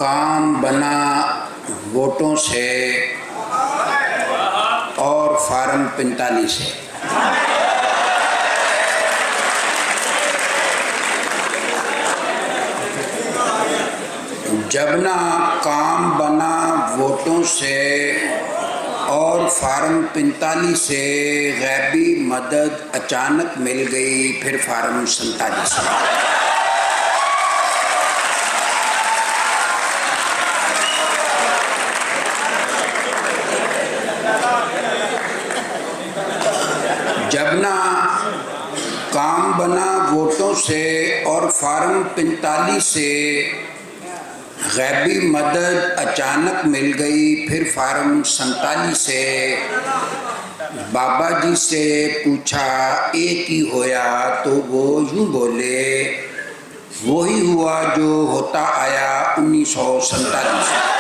काम बना वोटों से और फार्म 45 से। जब ना काम बना वोटों से और फार्म 45 से गैबी मदद अचानक मिल गई, फिर फार्म 47 से। जब ना काम बना वोटों से और फार्म 45 से गैबी मदद अचानक मिल गई, फिर फार्म 47 से। बाबा जी से पूछा एक ही होया, तो वो यूं बोले वही हुआ जो होता आया 1947 से।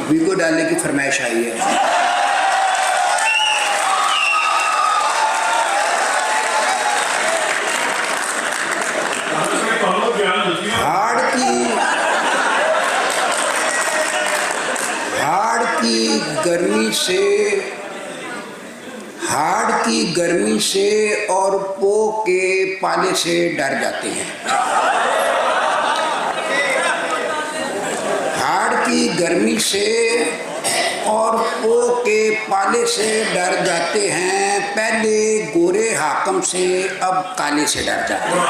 वीगो डालने की फरमाइश आई है। हाड़ की गर्मी से और पो के पाले से डर जाते हैं। की गर्मी से और पो के पाले से डर जाते हैं। पहले गोरे हाकम से अब काले से डर जाते हैं।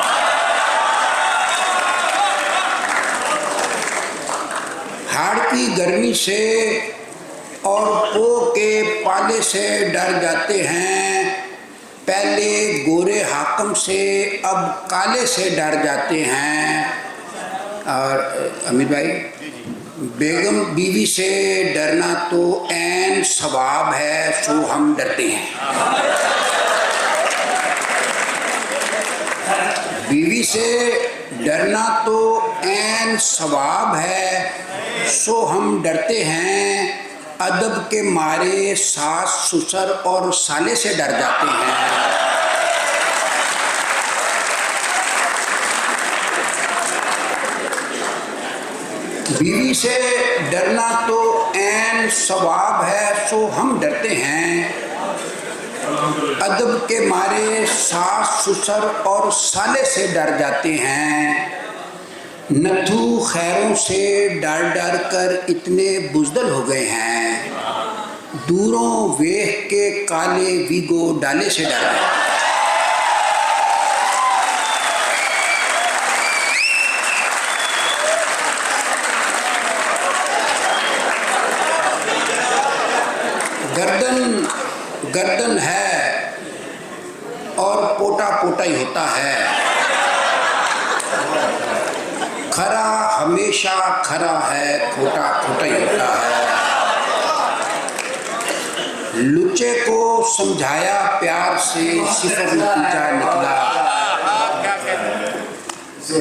हाड़ की गर्मी से और पो के पाले से डर जाते हैं। पहले गोरे हाकम से अब काले से डर जाते हैं। और अमित भाई, बेगम बीवी से डरना तो ऐन सवाब है, सो हम डरते हैं। बीवी से डरना तो ऐन सवाब है, सो हम डरते हैं। अदब के मारे सास ससुर और साले से डर जाते हैं। बीवी से डरना तो ऐन सवाब है, सो हम डरते हैं। अदब के मारे सास ससुर और साले से डर जाते हैं। नथु खैरों से डर डर कर इतने बुज़दिल हो गए हैं। दूरों वेख के काले वीगो डाले से डर गए। गर्दन है और पोटा पोटा ही होता है। खरा हमेशा खरा है, खोटा खोटा ही होता है। लुच्चे को समझाया प्यार से सिफर नतीजा निकला।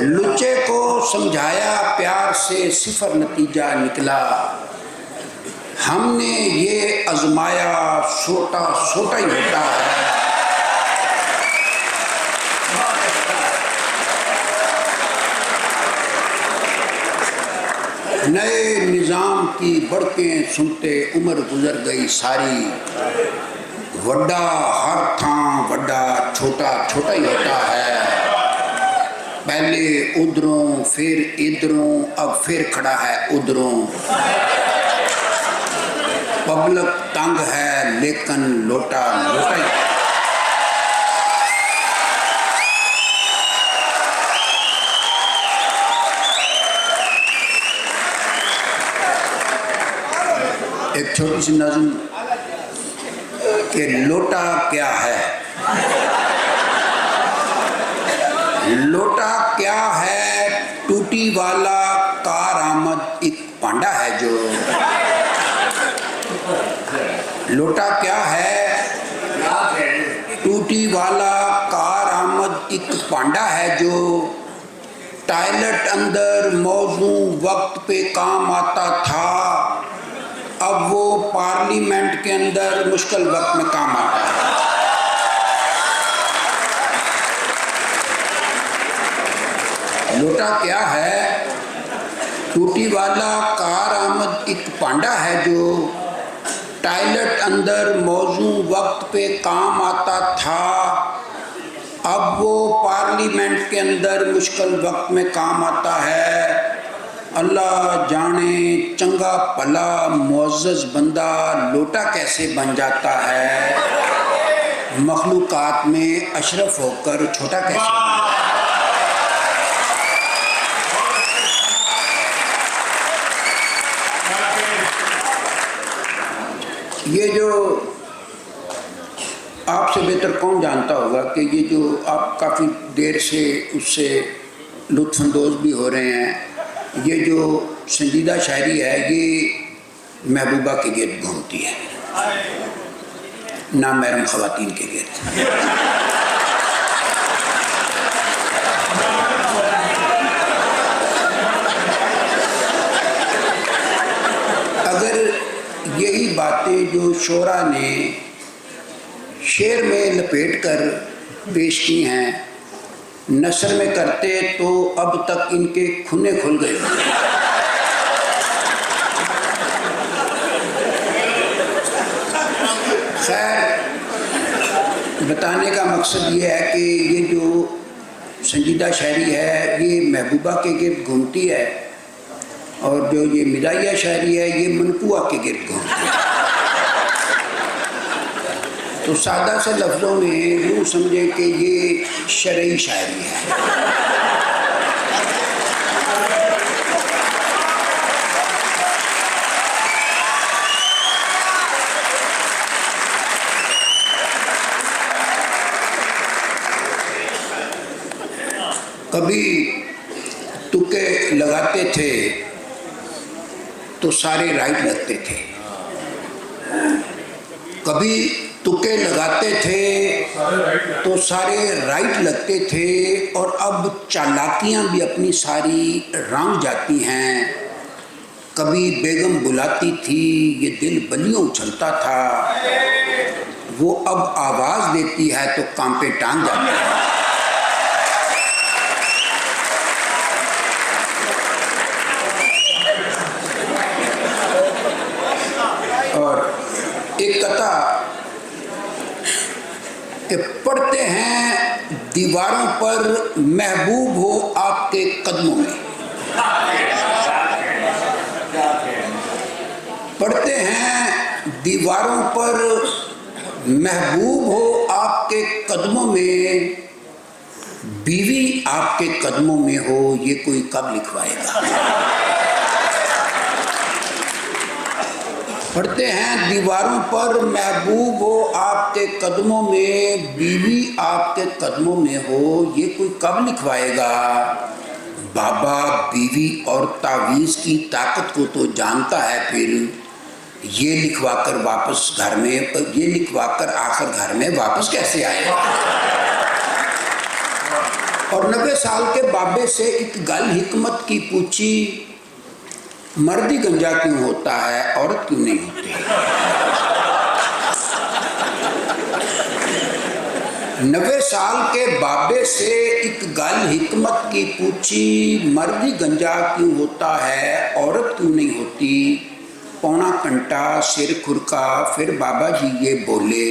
लुच्चे को समझाया प्यार से सिफर नतीजा निकला। हमने ये आजमाया छोटा छोटा ही होता है। नए निजाम की बड़कें सुनते उम्र गुजर गई सारी। वड्डा हर था वड्डा, छोटा छोटा ही होता है। पहले उधरों फिर इधरों, अब फिर खड़ा है उधरों। पब्लिक तंग है लेकिन लोटा लोटा ही। एक छोटी सी नज़्म कि लोटा क्या है। लोटा क्या है, टूटी वाला कार आमद एक पांडा है जो लोटा क्या है? टूटी वाला कार आमद एक पांडा है जो टॉयलेट अंदर मौजू वक्त पे काम आता था, अब वो पार्लियामेंट के अंदर मुश्किल वक्त में काम आता है। लोटा क्या है? टूटी वाला कार आमद एक पांडा है जो टॉयलेट अंदर मौजू वक्त पे काम आता था, अब वो पार्लियामेंट के अंदर मुश्किल वक्त में काम आता है। अल्लाह जाने चंगा भला मुअज़्ज़ज़ बंदा लोटा कैसे बन जाता है, मखलूकात में अशरफ होकर छोटा कैसे। ये जो आपसे बेहतर कौन जानता होगा कि ये जो आप काफ़ी देर से उससे लुत्फ़अंदोज़ भी हो रहे हैं, ये जो संजीदा शायरी है ये महबूबा के गिर्द घूमती है, नामहरम ख़वातीन के गिर्द। अगर यही बातें जो शोरा ने शेर में लपेट कर पेश की हैं नसर में करते तो अब तक इनके खुने खुल गए। खैर, बताने का मकसद ये है कि ये जो संजीदा शायरी है ये महबूबा के गिर्द घूमती है और जो ये मिदाइया शायरी है ये मनकुआ के गिर्द घूमती है। तो सादा से लफ्ज़ों में यूँ समझे कि ये शरई शायरी है। कभी तुक्के लगाते थे तो सारे राइट लगते थे, कभी तुक्के लगाते थे तो सारे राइट लगते थे, और अब चालाकियां भी अपनी सारी रंग जाती हैं। कभी बेगम बुलाती थी ये दिल बलियों उछलता था, वो अब आवाज़ देती है तो कांपे टांग जाते हैं। एक कथा कि पढ़ते हैं दीवारों पर महबूब हो आपके कदमों में, पढ़ते हैं दीवारों पर महबूब हो आपके कदमों में, बीवी आपके कदमों में हो ये कोई कब लिखवाएगा। पढ़ते हैं दीवारों पर महबूब हो आपके कदमों में, बीवी आपके कदमों में हो ये कोई कब लिखवाएगा। बाबा बीवी और तावीज़ की ताकत को तो जानता है, फिर ये लिखवाकर वापस घर में, ये लिखवाकर आखिर घर में वापस कैसे आएगा। और 90 साल के बाबे से एक गल हिकमत की पूछी, मर्द ही गंजा क्यों होता है औरत क्यों नहीं होती। 90 साल के बाबे से एक गल हिकमत की पूछी, मर्द ही गंजा क्यों होता है औरत क्यों नहीं होती। पौना घंटा सिर खुरका, फिर बाबा जी ये बोले,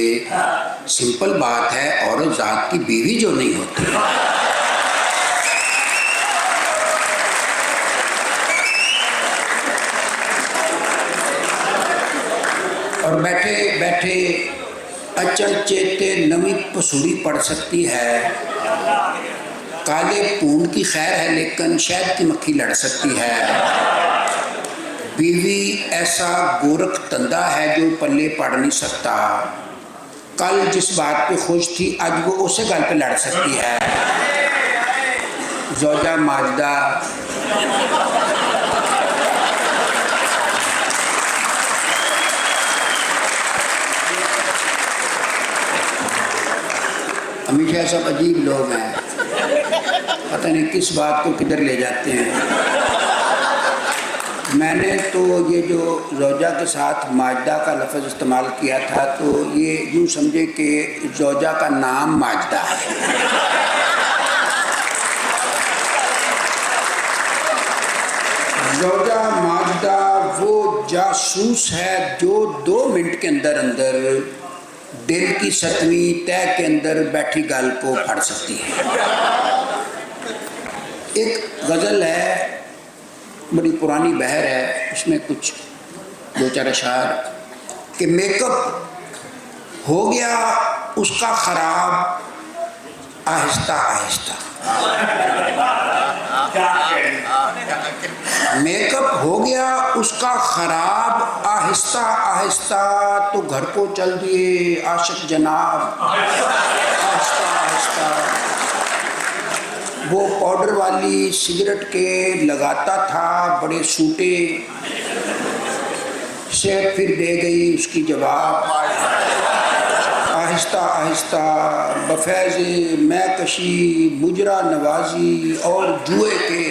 सिंपल बात है औरत जात की बीवी जो नहीं होती। और बैठे बैठे अचल चेते नवी पसूरी पड़ सकती है, काले पूंड की खैर है लेकिन शहद की मक्खी लड़ सकती है। बीवी ऐसा गोरख तंदा है जो पल्ले पड़ नहीं सकता, कल जिस बात पे खुश थी आज वो उसे गल पे लड़ सकती है। ज़ौजा माजदा हमेशा सब अजीब लोग हैं, पता नहीं किस बात को किधर ले जाते हैं। मैंने तो ये जो ज़ौजा के साथ माजदा का लफ्ज़ इस्तेमाल किया था, तो ये यूँ समझे कि ज़ौजा का नाम माजदा है। ज़ौजा माजदा वो जासूस है जो 2 मिनट के अंदर अंदर दिल की 7वीं तह के अंदर बैठी गाल को फाड़ सकती है। एक गज़ल है, बड़ी पुरानी बहर है, उसमें कुछ 2-4 अशार कि मेकअप हो गया उसका ख़राब आहिस्ता आहिस्ता, मेकअप हो गया उसका ख़राब आहिस्ता आहिस्ता, तो घर को चल दिए आशिक जनाब आहिस्ता आहिस्ता। वो पाउडर वाली सिगरेट के लगाता था बड़े सूटे, सेहत फिर दे गई उसकी जवाब आहिस्ता आहिस्ता। बफैज़ मैकशी मुजरा नवाजी और जुए के,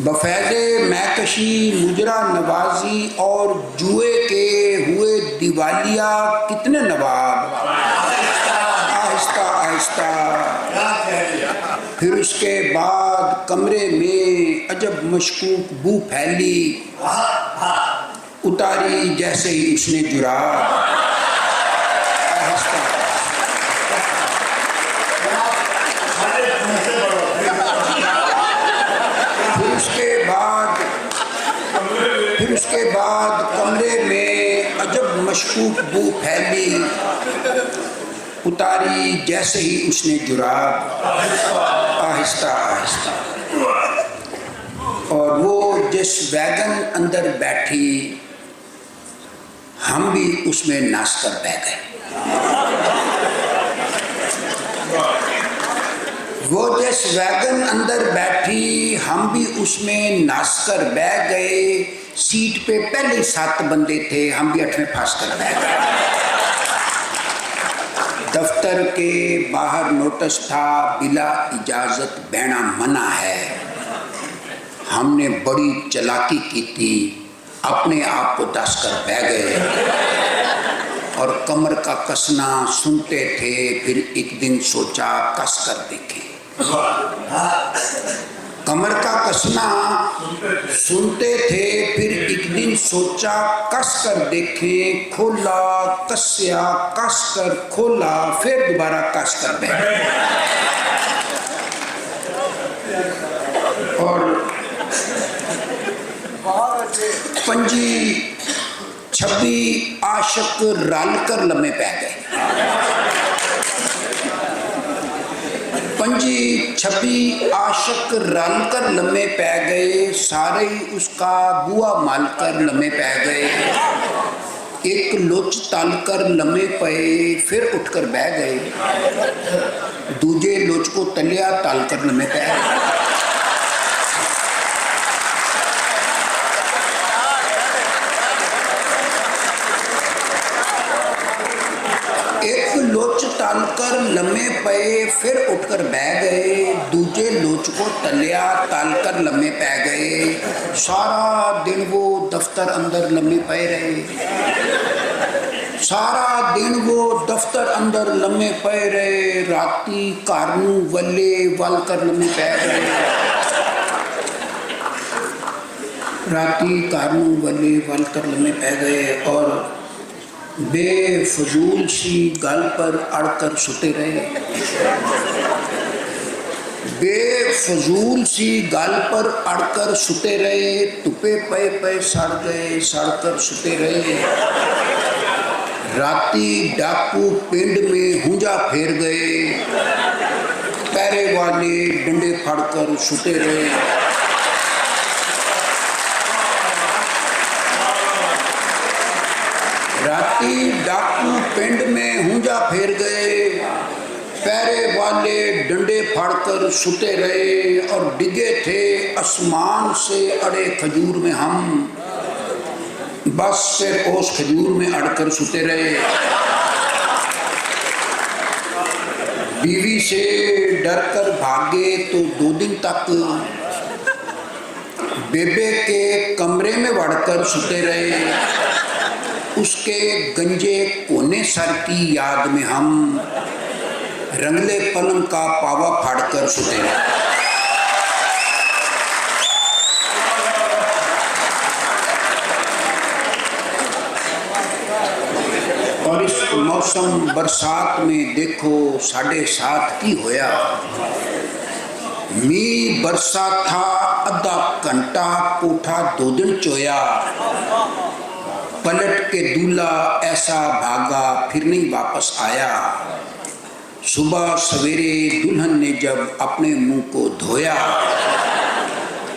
बफैज़ मैकशी मुजरा नवाजी और जुए के हुए दिवालिया कितने नवाब आहिस्ता आहिस्ता। फिर उसके बाद कमरे में अजब मशकूक बू फैली, उतारी जैसे ही उसने जुराब आहिस्ता। फिर उसके बाद कमरे में अजब मशकूक बू फैली, उतारी जैसे ही उसने जुराब आहिस्ता आहिस्ता। और वो जिस वैगन अंदर बैठी हम भी उसमें नाच कर बह गए। वो जिस वैगन अंदर बैठी हम भी उसमें नाच कर बह गए, सीट पे पहले 7 बंदे थे, हम भी 8वें फंस कर बह गए। दफ्तर के बाहर नोटिस था बिला इजाज़त बहना मना है। हमने बड़ी चालाकी की थी, अपने आप को दस कर बह गए और कमर का कसना सुनते थे। फिर एक दिन सोचा कस कर देखें, कमर का कसना सुनते थे। फिर एक दिन सोचा कस कर देखें, खोला कसया कस कर खोला, फिर दोबारा कस कर बैठे। और 25-26 आशिक रल कर लम्हे पै गए। 25-26 आशिक रल कर लम्हे पै गए, सारे ही उसका बुआ माल कर लम्हे पै गए। एक लोच तल कर लम्हे पे, फिर उठकर बह गए। दूजे लोच को तलिया तल कर लम्हे पै गए। एक लोच तल कर लम्हे पे, फिर उठकर बह गए। दूजे लोच को तलिया तल कर लम्हे पै गए। सारा दिन वो दफ्तर अंदर लम्हे पे रहे, सारा दिन वो दफ्तर अंदर लम्हे पे रहे। राती घर नूं वल्ले वल कर लम्हे पै गए। राती घर नूं वल्ले वल कर लम्हे पै गए और बेफजूल सी गल पर अड़कर सुते रहे। बेफजूल सी गल पर अड़कर सुते रहे। तुपे पे पे सड़ गए, सड़कर सुते रहे। राती डाकू पिंड में हुंजा फेर गए, पैरे वाले डंडे फड़कर सुते रहे। राती डाकू पिंड में हुंजा फेर गए, पैरे वाले डंडे फाड़कर सुते रहे। और डिगे थे आसमान से अड़े खजूर में हम, बस सिर्फ उस खजूर में अड़कर सुते रहे। बीवी से डरकर भागे तो 2 दिन तक बेबे के कमरे में बढ़कर सुते रहे। उसके गंजे कोने सर की याद में हम रंगले पलंग का पावा फाड़कर सुते रहे। और इस मौसम बरसात में देखो 7:30 की होया। मी बरसा था आधा घंटा कोठा 2 दिन चोया। पलट के दूल्हा ऐसा भागा फिर नहीं वापस आया। सुबह सवेरे दुल्हन ने जब अपने मुंह को धोया,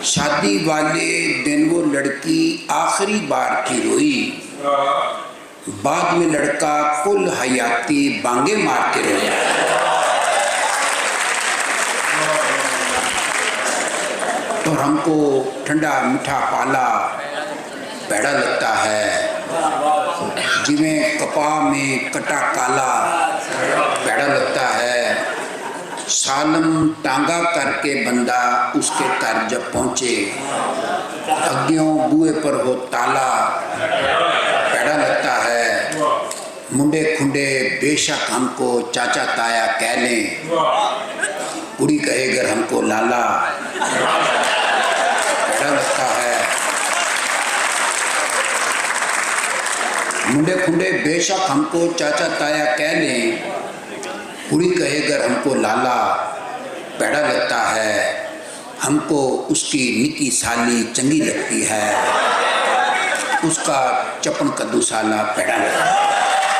शादी वाले दिन वो लड़की आखिरी बार की रोई। बाद में लड़का कुल हयाती बांगे मार के रोया। तो हमको ठंडा मीठा पाला पैड़ा लगता है, जिमें कपा में कटा काला पैड़ा लगता है। सालम टांगा करके बंदा उसके घर जब पहुँचे, अग्नियों बुए पर हो ताला पैड़ा लगता है। मुंडे खुंडे बेशक हमको चाचा ताया कह लें, कुड़ी कहेगर हमको लाला पैड़ा लगता है। मुंडे खुंडे बेशक हमको चाचा ताया कह लें, कुड़ी कहेगर हमको लाला पैड़ा लगता है। हमको उसकी निकी साली चंगी लगती है, उसका चपन कद्दू साला पैड़ा लगता है।